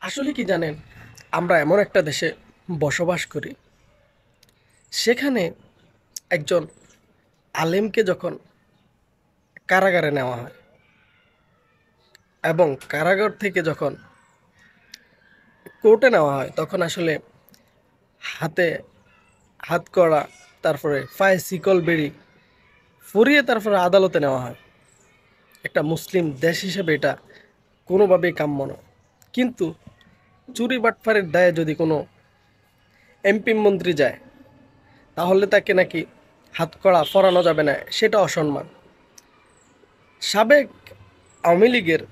আসলে কি জানেন, আমরা এমন একটা দেশে বসবাস করি, সেখানে একজন আলেমকে যখন কারাগারে নেওয়া হয় এবং কারাগার থেকে যখন কোর্টে নেওয়া হয়, তখন আসলে হাতে হাতকড়া, তারপরে পায়ে শিকল বেড়ি পরিয়ে তারপরে আদালতে নেওয়া হয়। একটা মুসলিম দেশ হিসেবে এটা কোনোভাবেই কাম্য নয়। কিন্তু চুরি বাটফারের দায়ে যদি কোনো এমপি মন্ত্রী যায়, তাহলে তাকে নাকি হাতকড়া পরানো যাবে না, সেটা অসম্মান। সাবেক আওয়ামী লীগের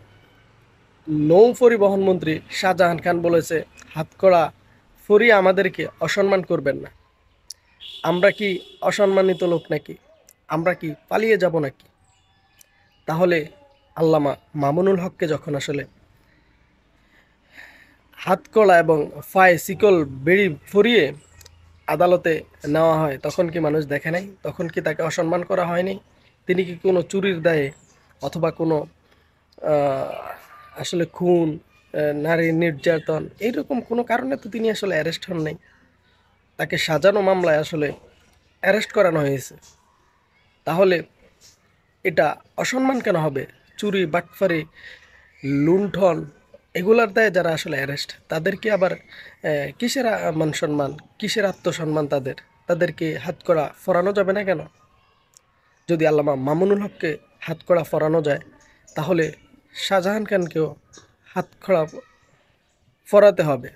নৌ পরিবহন মন্ত্রী শাহজাহান খান বলেছে, হাতকড়া পরিয়ে আমাদেরকে অসম্মান করবেন না। আমরা কি অসম্মানিত লোক নাকি? আমরা কি পালিয়ে যাব নাকি? তাহলে আল্লামা মামুনুল হককে যখন আসলে হাতকড়া এবং পায়ে শিকল বেড়ি পরিয়ে আদালতে নেওয়া হয়, তখন কি মানুষ দেখে নাই? তখন কি তাকে অসম্মান করা হয়নি? তিনি কি কোনো চুরির দায়ে অথবা কোনো আহ, আসলে খুন, নারী নির্যাতন এইরকম কোনো কারণে তো তিনি আসলে অ্যারেস্ট হন নাই। তাকে সাজানো মামলায় আসলে অ্যারেস্ট করানো হয়েছে। তাহলে এটা অসম্মান কেন হবে? চুরি, বাটফারি, লুণ্ঠন এগুলার দায়ে যারা আসলে অ্যারেস্ট, তাদেরকে আবার কিসের মান সম্মান, কিসের আত্মসম্মান? তাদেরকে হাতকড়া পরানো যাবে না কেন? যদি আল্লামা মামুনুল হককে হাতকড়া পরানো যায়, তাহলে শাহজাহান খানকেও হাতকড়া পরাতে হবে।